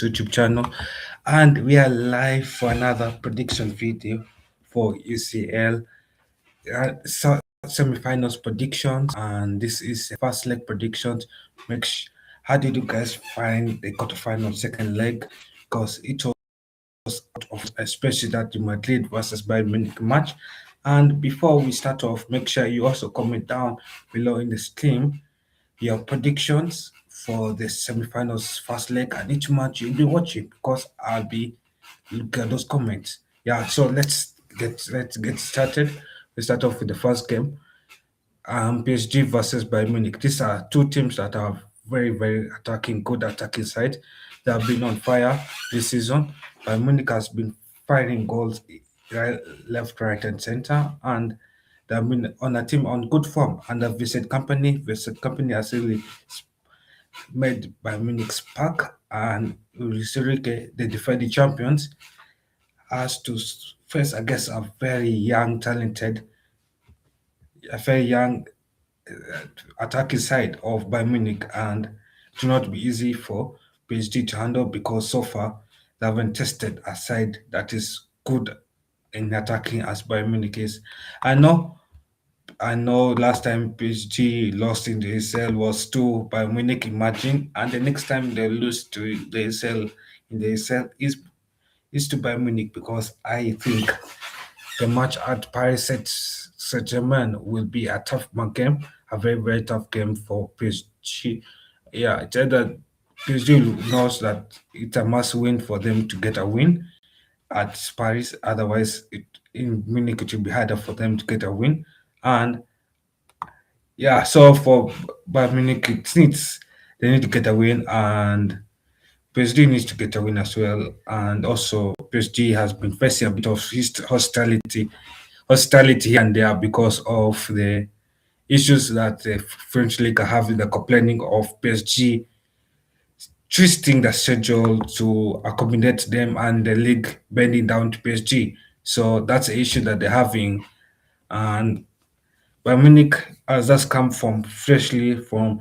YouTube channel, and we are live for another prediction video for UCL semi-finals predictions, and this is a first leg predictions. How did you guys find the quarterfinal second leg? Because it was especially that the Madrid versus Bayern Munich match. And before we start off, make sure you also comment down below in the stream your predictions for the semi-finals first leg and each match you'll be watching, because I'll be looking at those comments. Yeah, so let's get started. We start off with the first game. PSG versus Bayern Munich. These are two teams that are very attacking, good attacking side. They have been on fire this season. Bayern Munich has been firing goals right, left, right, and center, and they have been on a team on good form. And the Vincent Company has really made Bayern Munich spark, and Ulrike, the defending champions, has to face, I guess, a very young attacking side of Bayern Munich, and it will not be easy for PSG to handle, because so far they haven't tested a side that is good in attacking as Bayern Munich is. I know, I know. Last time PSG lost in the ACL was to Bayern Munich, imagine, and the next time they lose to the ACL in the ACL is to Bayern Munich, because I think the match at Paris Saint-Germain will be a tough game, a very tough game for PSG. Yeah, it's either PSG knows that it's a must win for them to get a win at Paris. Otherwise, in Munich it will be harder for them to get a win. And yeah, so for Bayern Munich, they need to get a win, and PSG needs to get a win as well. And also, PSG has been facing a bit of hostility here and there because of the issues that the French league are having, the complaining of PSG twisting the schedule to accommodate them, and the league bending down to PSG. So that's the issue that they're having. And Bayern Munich has just come from freshly from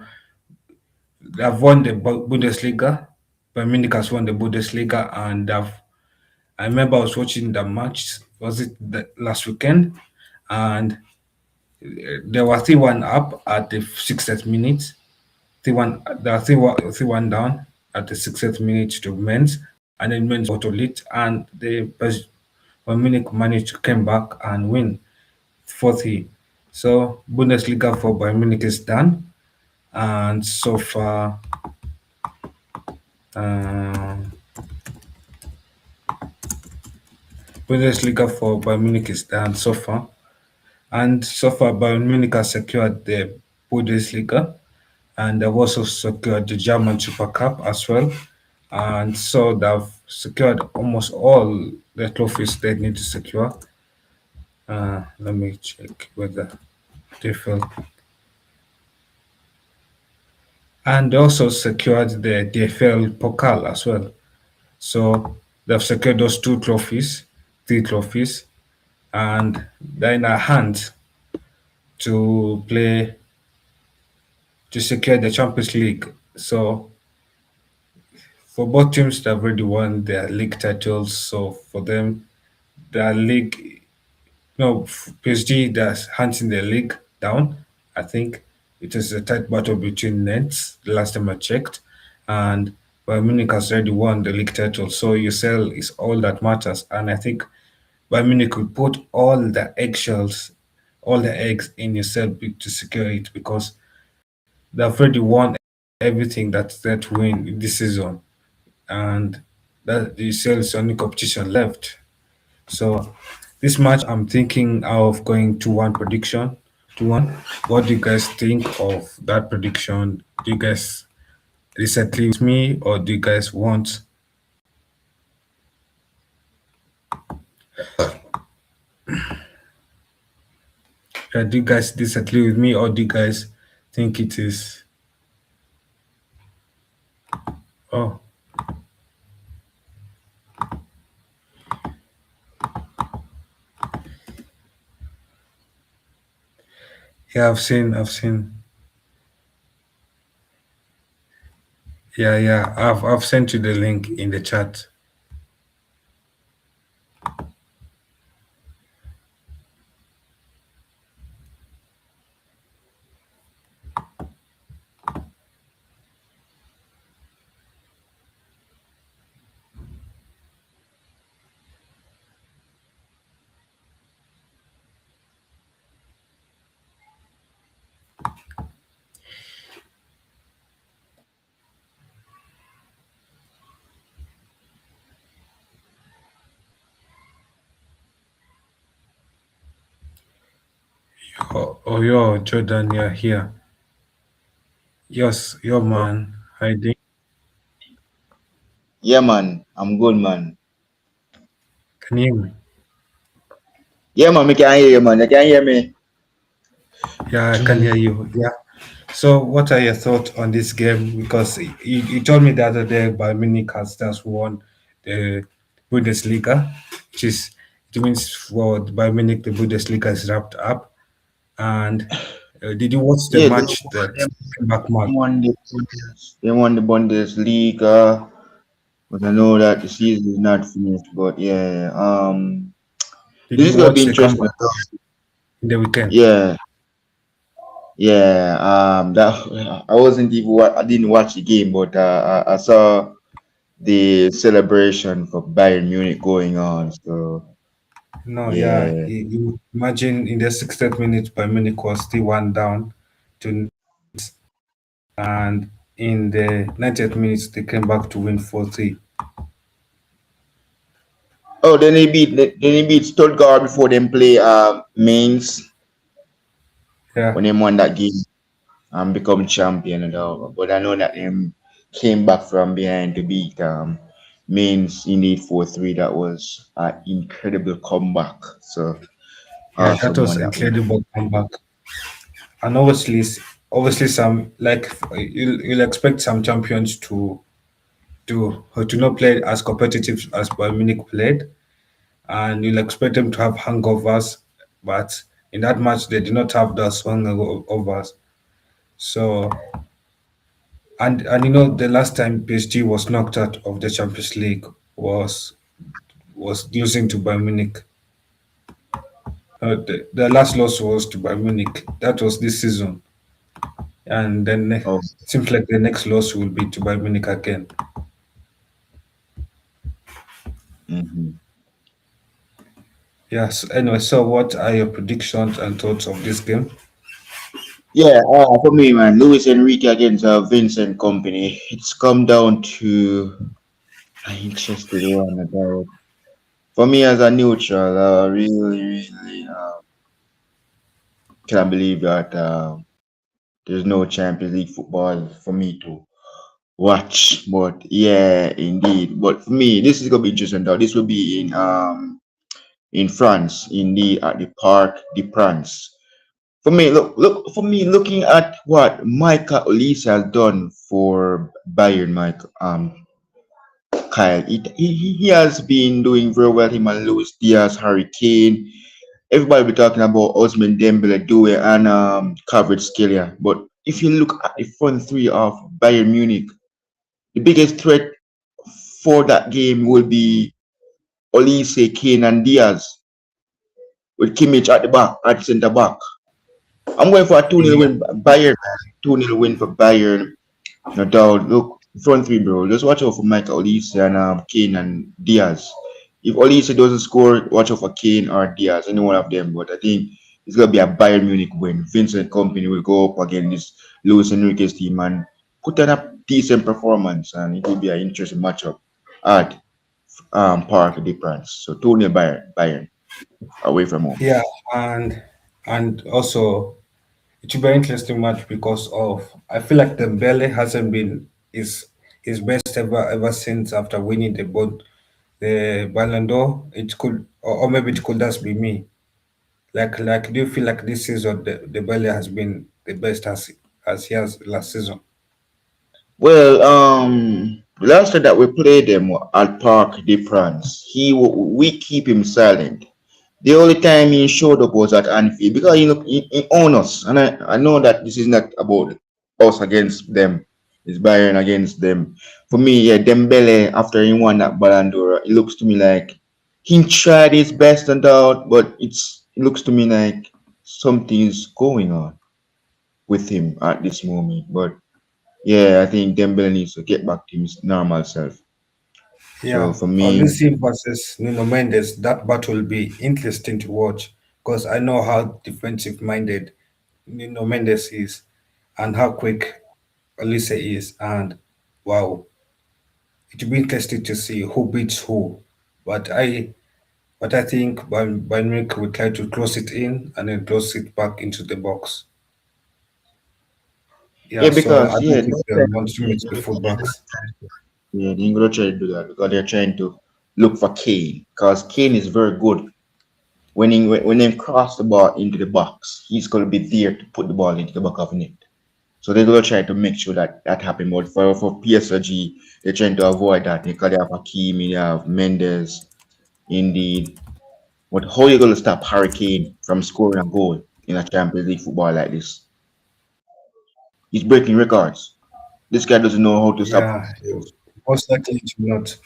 they've won the Bundesliga. Bayern Munich has won the Bundesliga, and I remember I was watching the match. Was it last weekend? And they were 3-1 up at the 60th minute. 3-1, they were 3-1 down at the 60th minute to Mainz, and then Mainz got to lead, and Bayern Munich managed to come back and win 4-3. So Bundesliga for Bayern Munich is done, and so far, um, Bundesliga for Bayern Munich is done so far. And so far, Bayern Munich has secured the Bundesliga, and they've also secured the German Super Cup as well. And so they've secured almost all the trophies they need to secure. Let me check whether they fell. And they also secured the DFL Pokal as well. So they've secured those three trophies, and they're in our hands to play to secure the Champions League. So for both teams, they've already won their league titles. So for them, their league, no, PSG, they're hunting their league down. I think it is a tight battle between Nets, the last time I checked. And Bayern Munich has already won the league title. So UCL is all that matters. And I think Bayern Munich will put all the eggshells, all the eggs in UCL to secure it, because they've already won everything that's there to win this season, and that the UCL is the only competition left. So this match, I'm thinking of going to one prediction, to one. What do you guys think of that prediction? Do you guys disagree with me, or do you guys want? Do you guys disagree with me, or do you guys think it is? Oh, yeah, I've seen. Yeah. I've sent you the link in the chat. Yo, Jordan, you're here. Yes, your man. Hiding. Yeah, man. I'm good, man. Can you hear me? Yeah, man. Me can hear you, man. You can hear me. Yeah, I can hear you. Yeah. So, what are your thoughts on this game? Because you told me the other day Bayern Munich has just won the Bundesliga, which is it means for the Bayern Munich the Bundesliga is wrapped up. And did you watch the Yeah, match, the back match? they won the Bundesliga, but I know that the season is not finished. But yeah, Did this you is gonna be watch the interesting. comeback in the weekend? Yeah, yeah. That I wasn't even I didn't watch the game, but I saw the celebration for Bayern Munich going on. So No, yeah. yeah. You imagine in the 60th minute, Bayern Munich was still one down to, and in the 90th minutes they came back to win 4-3. Oh, then they beat Stuttgart before them play Mainz Yeah, when they won that game. Become champion and all. But I know that him came back from behind to beat Mainz indeed 4-3. That was an incredible comeback. So yeah, that awesome was one that one. incredible comeback. And obviously, some like you'll expect some champions to not play as competitive as Bayern Munich played, and you'll expect them to have hangovers, but in that match they did not have those hangovers. So and the last time PSG was knocked out of the Champions League was was losing to Bayern Munich. The last loss was to Bayern Munich. That was this season, and then it Oh, seems like the next loss will be to Bayern Munich again. hmm. Yes. Anyway, so what are your predictions and thoughts of this game? Yeah, for me, man, Luis Enrique against Vincent Company. It's come down to an interesting one about. For me, as a neutral, really, can't believe that there's no Champions League football for me to watch. But yeah, indeed. But for me, this is gonna be interesting. Though this will be in France, in the at the Parc de France. For me, look for me looking at what Michael Olise has done for Bayern, Mike Kyle. He has been doing very well. Him and Luis Diaz, Harry Kane. Everybody be talking about Osman Dembele, Due, and Kvarat Skelia. But if you look at the front three of Bayern Munich, the biggest threat for that game will be Olise, Kane, and Diaz with Kimmich at the back, at centre back. I'm going for a 2-0 Yeah, win Bayern. 2-0 win for Bayern. No doubt. Look, front three, bro. Just watch out for Michael Olise and Kane and Diaz. If Olise doesn't score, watch out for Kane or Diaz, any one of them. But I think it's gonna be a Bayern Munich win. Vincent Company will go up against this Luis Enrique's team and put on a decent performance, and it will be an interesting matchup at Parc des Princes. So 2-0 Bayern away from home. yeah, and also it should be an interesting match because of I feel like the Dembele hasn't been his best ever since after winning the Ballon d'Or. It could or maybe it could just be me. Do you feel like this season the Belly has been the best as he has last season? Well, last time that we played them at Parc des Princes, we keep him silent. The only time he showed up was at Anfield because he owns us, and I know that this is not about us against them. It's Bayern against them. For me, yeah, Dembele after he won that Ballon d'Or, it looks to me like he tried his best and out, but it looks to me like something's going on with him at this moment. But yeah, I think Dembele needs to get back to his normal self. So Yeah, for me, Olisi versus Nuno Mendes, that battle will be interesting to watch because I know how defensive minded Nuno Mendes is and how quick Olise is. And wow, it will be interesting to see who beats who. But I think Bayern Munich will try to close it in and then close it back into the box. yeah, Yeah, so I because don't yeah, think they'll want to mix the fullbacks. yeah, they're gonna try to do that because they're trying to look for Kane because Kane is very good. When they cross the ball into the box, he's gonna be there to put the ball into the back of the net. So they're gonna try to make sure that that happens. But for PSG, they're trying to avoid that because they have Hakimi, they have Mendes, indeed. But how you gonna stop Hurricane from scoring a goal in a Champions League football like this? He's breaking records. This guy doesn't know how to stop. Yeah, most likely it will not.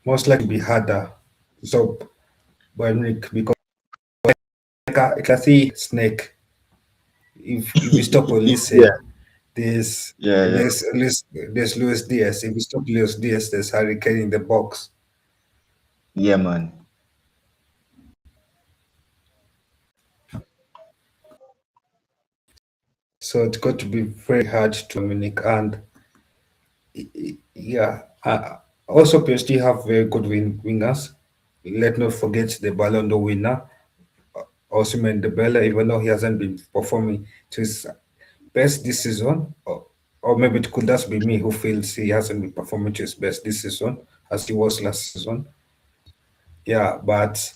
Most likely be harder to stop Bayern Munich because like I see snake. If we stop Yeah, Olise, there's yeah, yeah, there's Luis Diaz. If we stop Luis Diaz, there's Harry Kane in the box. yeah, man. So it's got to be very hard to Munich. And yeah, also PSG have very good wingers. Let not forget the Ballon d'Or winner, Osimhen Dembele, even though he hasn't been performing to his best this season, or maybe it could just be me who feels he hasn't been performing to his best this season as he was last season. Yeah, but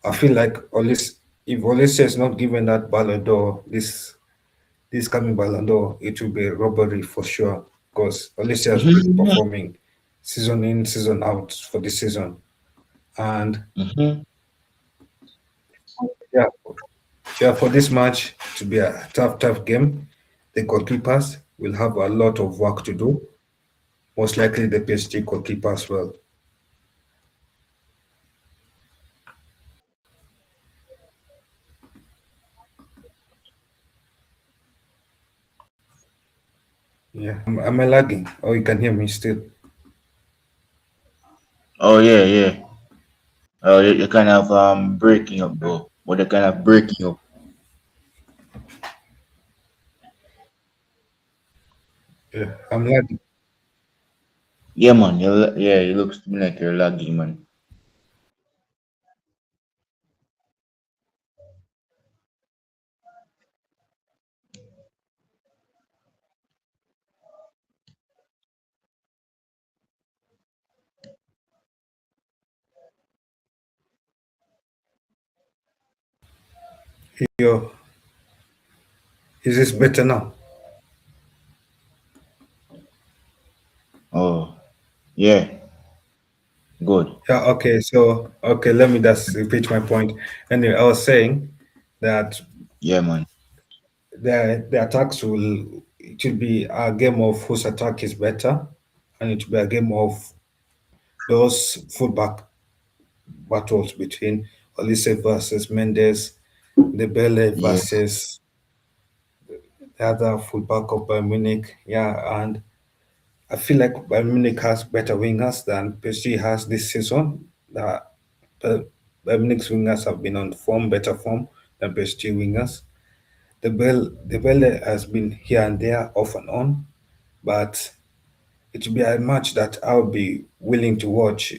I feel like Olis, if Olise is not given that Ballon d'Or, this coming Ballon d'Or, it will be a robbery for sure because Olise has been Mm-hmm, performing season in, season out for this season. And mm-hmm. yeah, yeah, for this match to be a tough game, the goalkeepers will have a lot of work to do. Most likely the PSG goalkeeper as well. Yeah, am I lagging? Oh, you can hear me still. Oh yeah, yeah. You're kind of breaking up, bro. But they're kind of breaking up. Yeah, I'm lagging. Yeah, man. Yeah, it looks to me like you're lagging, man. Yo, is this better now? Oh, yeah. Good. Yeah, okay. So, okay, let me just repeat my point. Anyway, I was saying that Yeah, man. the attacks it will be a game of whose attack is better, and it will be a game of those fullback battles between Olise versus Mendes, Dembele Yeah. versus the other fullback of Bayern Munich. Yeah, and I feel like Bayern Munich has better wingers than PSG has this season. The Bayern Munich's wingers have been on better form than PSG wingers. The Bell has been here and there, off and on, but it will be a match that I'll be willing to watch.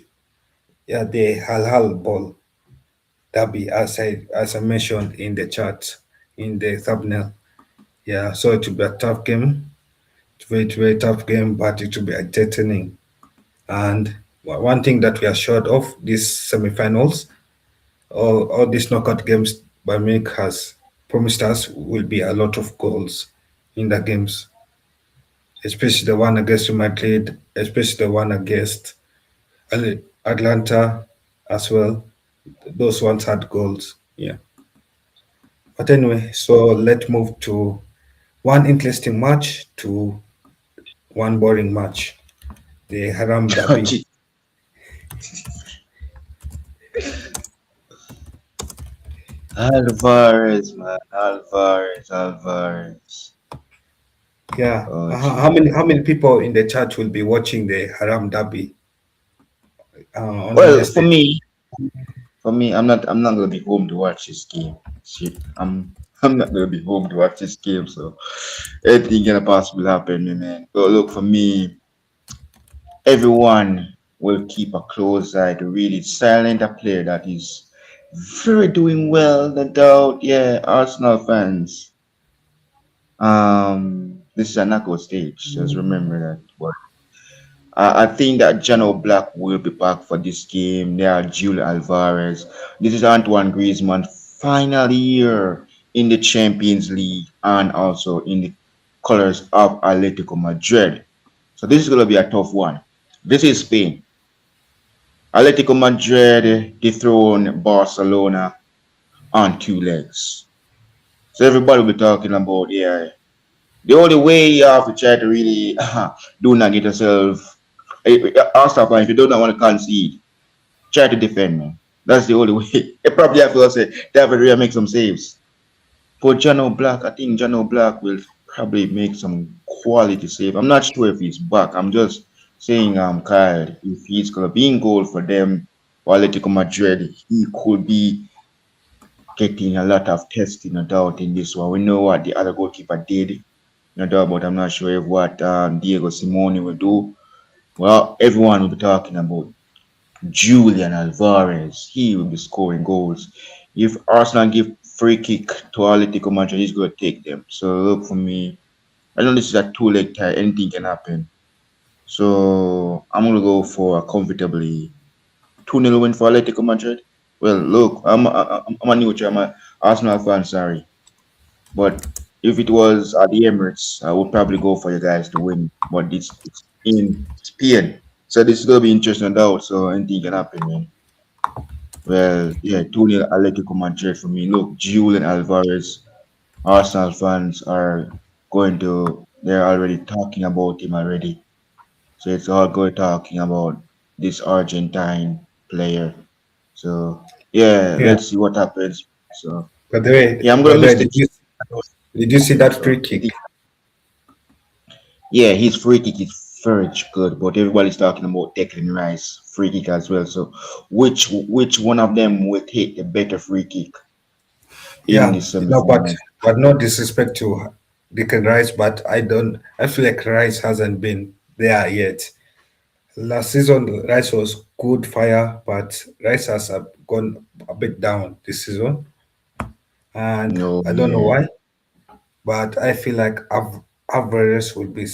Yeah, the Hal Hal ball derby, as I mentioned in the chat, in the thumbnail. Yeah, so it will be a tough game. It's very tough game, but it will be entertaining. And one thing that we are short of these semifinals, all these knockout games by Munich has promised us will be a lot of goals in the games, especially the one against Real Madrid, especially the one against Atlanta as well. Those ones had goals. Yeah. But anyway, so let's move to one interesting match to one boring match. The Haram Derby. Alvarez, man, Alvarez, Alvarez. Yeah. Oh, How many people in the chat will be watching the Haram Derby on well, Wednesday? for me, I'm not gonna be home to watch this game. Shit, I'm not gonna be home to watch this game, so anything can possibly happen, man. But look, for me, everyone will keep a close eye to really silent a player that is very doing well, no doubt. Yeah, Arsenal fans. This is a knockout stage. Just remember that. But I think that Jano Black will be back for this game. There are Jules Alvarez. This is Antoine Griezmann final year in the Champions League and also in the colors of Atletico Madrid. So this is going to be a tough one. This is Spain. Atletico Madrid dethroned Barcelona on two legs. So everybody will be talking about, yeah, the only way you have to try to really do not get yourself, Arsenal fan, if you do not want to concede, try to defend, man. That's the only way. You probably have to say David Raya make some saves. But Jano Black, I think Jano Black will probably make some quality save. I'm not sure if he's back. I'm just saying, Kyle, if he's gonna be in goal for them or Atletico Madrid, he could be getting a lot of testing, no doubt, in this one. We know what the other goalkeeper did, no doubt, but I'm not sure if what Diego Simone will do. Well, everyone will be talking about Julian Alvarez. He will be scoring goals. If Arsenal give free kick to Atletico Madrid, he's going to take them. So look, for me, I know this is a two-leg tie. Anything can happen. So I'm going to go for a comfortably 2-0 win for Atletico Madrid. Well, look, I'm a neutral. I'm a Arsenal fan, sorry. But if it was at the Emirates, I would probably go for you guys to win. But it's in Spain. So this is going to be interesting, though. So anything can happen, man. Well, yeah, 2-0 Atletico Madrid for me. Look, Julian Alvarez, Arsenal fans are they're already talking about him already. So it's all good talking about this Argentine player. So, yeah, Yeah. let's see what happens. So, By the way, yeah, I'm going by to the miss way, the did you see that so free kick? yeah, his free kick is very good, but everybody's talking about Declan Rice free kick as well. So, which one of them will take the better free kick in the Yeah, semi-final? but no disrespect to Declan Rice, but I don't. I feel like Rice hasn't been there yet. Last season, Rice was good fire, but Rice has gone a bit down this season, and No, I don't know yeah. why. But I feel like Alvarez will be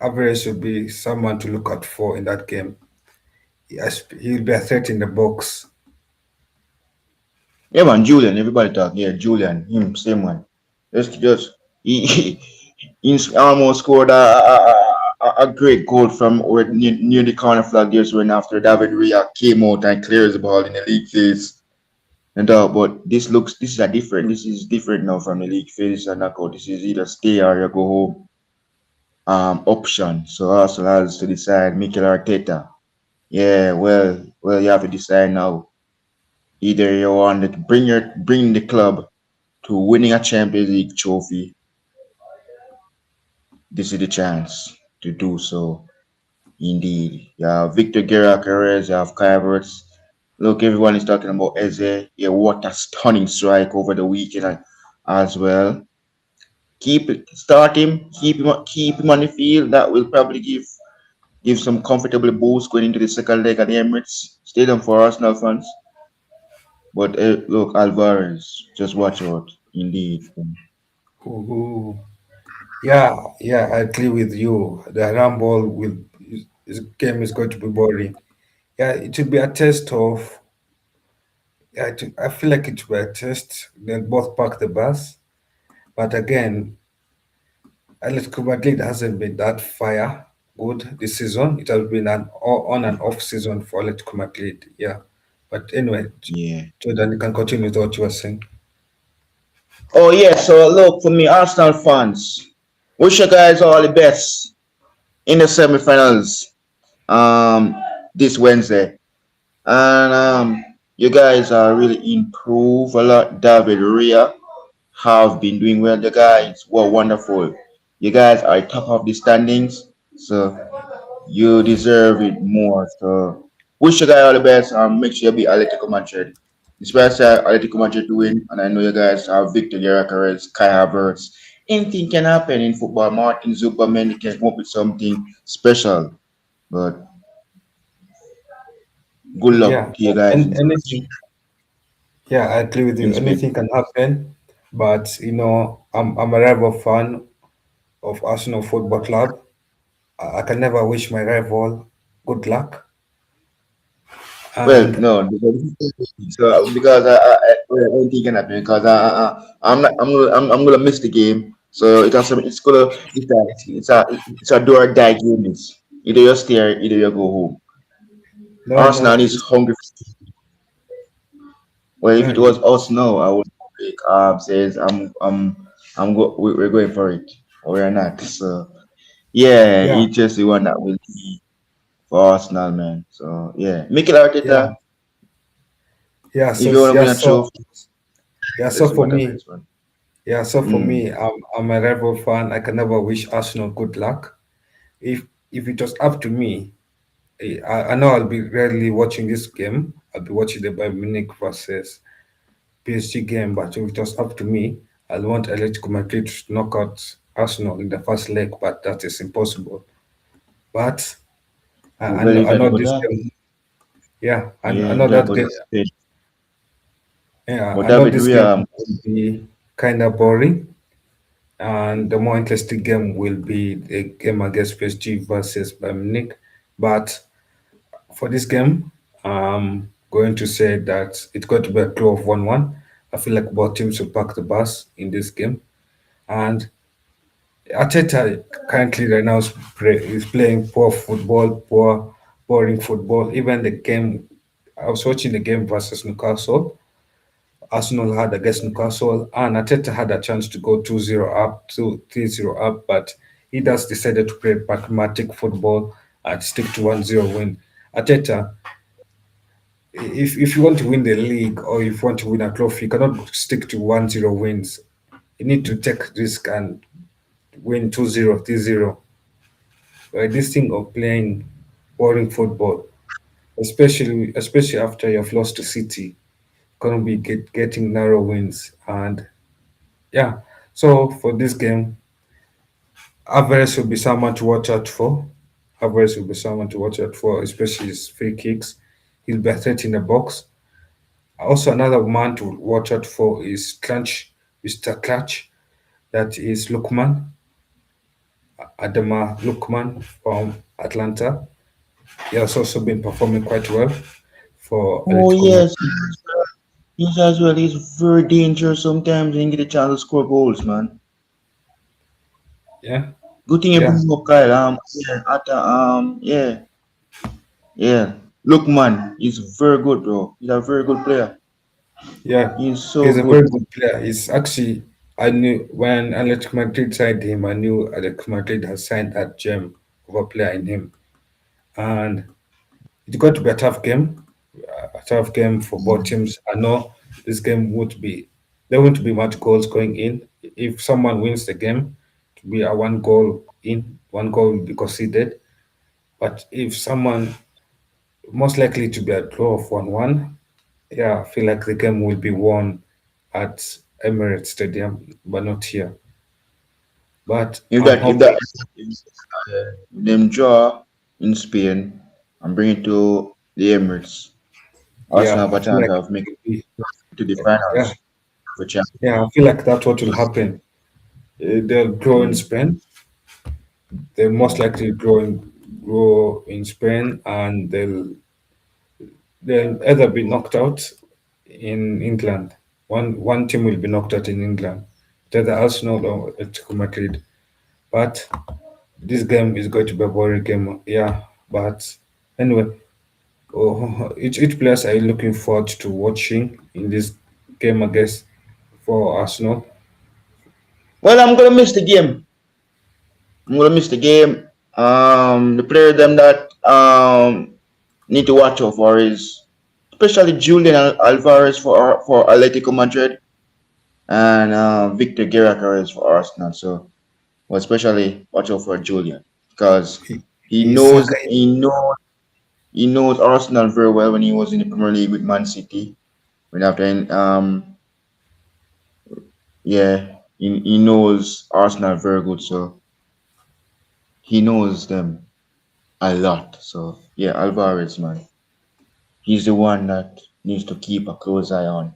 Alvarez will be someone to look out for in that game. Yes, he'll be a threat in the box. Yeah, man, Julian, everybody talk. Yeah, Julian, him, same one. Just he almost scored a great goal from near the corner flag just when after David Raya came out and clears the ball in the league phase. And but this is a different. This is different now from the league phase. This is a knockout. This is either stay or you go home option. So Arsenal has to decide. Mikel Arteta. Yeah, well, you have to decide now. Either you want to bring the club to winning a Champions League trophy, this is the chance to do so. Indeed. You have Victor Gyökeres, you have Kai Havertz. Look, everyone is talking about Eze. Yeah, what a stunning strike over the weekend as well. Start him, keep him on the field. That will probably give some comfortable boost going into the second leg at the Emirates Stadium for Arsenal fans. But look, Alvarez, just watch out. Indeed. Ooh. Yeah, I agree with you. The Rumble this game is going to be boring. Yeah, it will be a test of. Yeah, I feel like it will be a test. They'll both park the bus, but again, Atletico Madrid hasn't been that fire good this season. It has been an on and off season for Atletico Madrid. Yeah, but anyway, Yeah. Jordan, you can continue with what you were saying. Oh yeah, so look for me, Arsenal fans. Wish you guys all the best in the semifinals this Wednesday. And you guys are really improved a lot. David Ria have been doing well. The guys were wonderful. You guys are top of the standings, so you deserve it more. So wish you guys all the best. Make sure you beat Atletico Madrid. Especially Atletico Madrid to win, and I know you guys have Victor Gyökeres, Kai Havertz. Anything can happen in football. Martin Zuckerman can come up with something special. But good luck Yeah, to you guys and anything. Yeah, I agree with you. in Spain. Anything can happen, but I'm a rival fan of Arsenal Football Club. I can never wish my rival good luck. Well, And no, so because well, anything can happen because I'm gonna miss the game. So it's a do or die game. It's either you stay or either you go home. no, Arsenal no, is hungry. Well, if no, it was us now, I would like says we're going for it. We're not. So yeah, yeah, it's just the one that will be for Arsenal, man. So yeah, Mikel yeah, Arteta, yeah. if So you want to yeah, win a so trophy, yeah, so let's do for whatever me, this one. yeah, so for Mm. me, I'm a rival fan. I can never wish Arsenal good luck. If it was up to me, I know I'll be rarely watching this game. I'll be watching the Bayern Munich versus PSG game, but if it was up to me, I'll want Atletico Madrid to knock out Arsenal in the first leg, but that is impossible. But Oh, well, I know but this that, game. Yeah, I yeah, know that, that but game. that's it. Yeah, But I know David this game Ria, will be kind of boring, and the more interesting game will be the game against PSG versus Bayern Munich. But for this game, I'm going to say that it's going to be a draw of 1-1. I feel like both teams will pack the bus in this game. And Arteta currently right now is playing poor football, poor, boring football. Even the game, I was watching the game versus Newcastle. Arsenal had against Newcastle, and Arteta had a chance to go 2-0 up, 3-0 up, but he just decided to play pragmatic football and stick to 1-0 win. Arteta, if you want to win the league or if you want to win a trophy, you cannot stick to 1-0 wins. You need to take risk and win 2-0, 3-0. This thing of playing boring football, especially after you've lost to City, gonna be getting narrow wins. And yeah, so for this game, Alvarez will be someone to watch out for. Alvarez will be someone to watch out for, especially his free kicks. He'll be a threat in the box. Also, another man to watch out for is Clutch, Mr. Clutch. That is Lukman, Adama Lukman from Atlanta. He has also been performing quite well for oh Atletico yes, Madrid. yes as well. He's very dangerous sometimes and get a chance to score goals, man. Yeah, Good thing you bring yeah, him up, Kyle. Yeah, yeah, yeah. Look, man, he's very good, bro. He's a very good player. yeah. He's so He's a good. very good player. He's actually, I knew when Atletico Madrid signed him, I knew Atletico Madrid has signed that gem of a player in him. And it's going to be a tough game for both teams. I know this game won't be, there won't be much goals going in. If someone wins the game, to be a one goal in, one goal will be conceded. But if someone, most likely to be a draw of 1-1, yeah, I feel like the game will be won at Emirates Stadium, but not here. But If I'm that, if that, hoping, if them draw in Spain and bring it to the Emirates, yeah, Arsenal have I a feel chance like of it making will be, it to the yeah, finals for Champions yeah, I League. feel like that's what will happen. They'll draw in Mm, Spain. They'll most yeah. likely draw in Spain, and they'll either be knocked out in England. One team will be knocked out in England, either Arsenal or Atletico Madrid. But this game is going to be a boring game. Yeah, but anyway, each players are you looking forward to watching in this game against for Arsenal. Well, I'm gonna miss the game. I'm gonna miss the game. The player them that need to watch out for is especially Julian Alvarez for Atletico Madrid and Victor Gyökeres for Arsenal. So, well, especially watch out for Julian because he He's knows Saka. he knows Arsenal very well when he was in the Premier League with Man City. When after yeah, he knows Arsenal very good, so he knows them a lot. So yeah, Alvarez, man, he's the one that needs to keep a close eye on.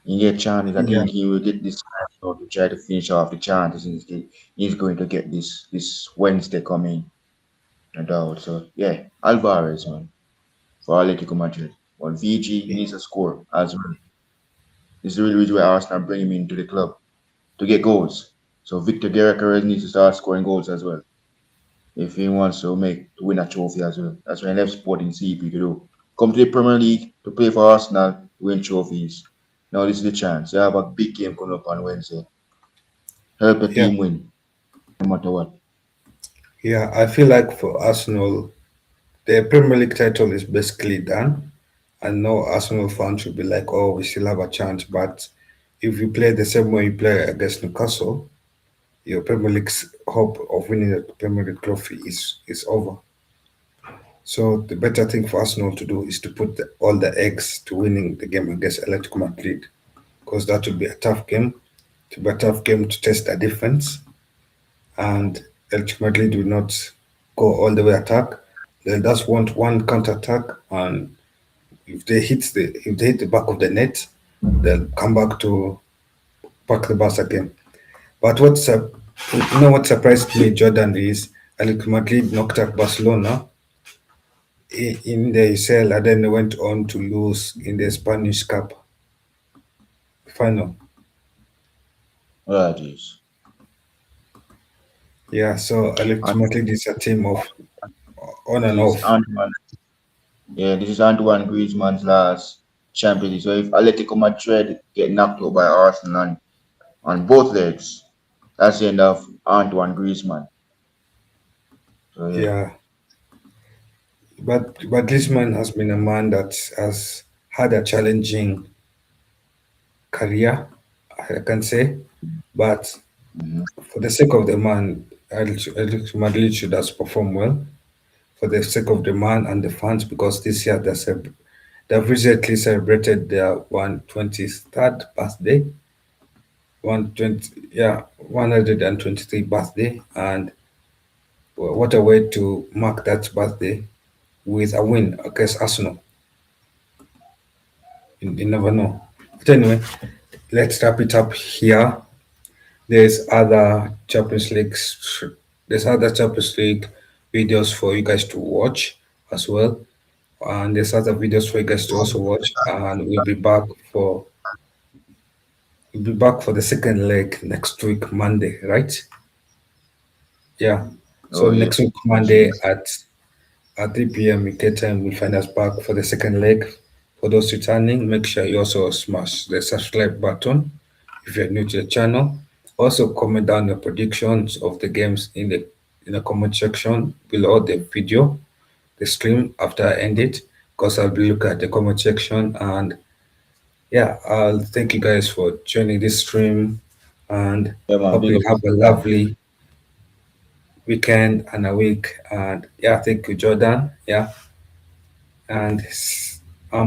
He get chances. I Yeah, think he will get this chance now to try to finish off the chances. He's going to get this Wednesday coming, no doubt. So yeah, Alvarez, man, for Atletico Madrid. But VG needs to score as well. This is the real reason why Arsenal bring him into the club to get goals. So Victor Gyökeres needs to start scoring goals as well if he wants to win a trophy as well. That's why I left Sporting CP to do. Come to the Premier League to play for Arsenal, to win trophies. Now this is the chance. You have a big game coming up on Wednesday. Help the yeah, team win, no matter what. yeah. I feel like for Arsenal, the Premier League title is basically done. I know Arsenal fans will be like, "Oh, we still have a chance," but if you play the same way you play against Newcastle, your Premier League's hope of winning the Premier League trophy is over. So the better thing for Arsenal to do is to put all the eggs to winning the game against Atletico Madrid, because that would be a tough game. To be a tough game to test their defense, and Atletico Madrid will not go all the way attack. They'll just want one counter attack, and if they hit the back of the net, they'll come back to pack the bus again. But what surprised me, Jordan, is Atletico Madrid knocked out Barcelona in the UCL, and then they went on to lose in the Spanish Cup final. Right, yes. Yeah, so Atletico And Madrid is a team of on this and is off. Antoine. Yeah, this is Antoine Griezmann's last Champions League. So if Atletico Madrid get knocked out by Arsenal on both legs, that's the end of Antoine Griezmann. So yeah, Yeah, but this man has been a man that has had a challenging career, I can say. But hmm for the sake of the man, Atletico Madrid should have performed well. For the sake of the man and the fans, because this year they've recently celebrated their 123rd birthday, 120, yeah, 123 birthday, and what a way to mark that birthday with a win against Arsenal. You never know. But anyway, let's wrap it up here. There's other Champions Leagues. There's other Champions League videos for you guys to watch as well, and there's other videos for you guys to also watch. And we'll be back for the second leg next week, Monday, right? Yeah. So oh yeah, next week, that's Monday yes. at 3 p.m. UK time, we'll find us back for the second leg. For those returning, make sure you also smash the subscribe button if you're new to the channel. Also, comment down your predictions of the games in the comment section below the video, the stream after I end it, because I'll be looking at the comment section. And yeah, I'll thank you guys for joining this stream, and Yeah, man, hope big you up have a yourself. lovely weekend and a week. And yeah, thank you, Jordan. Yeah, and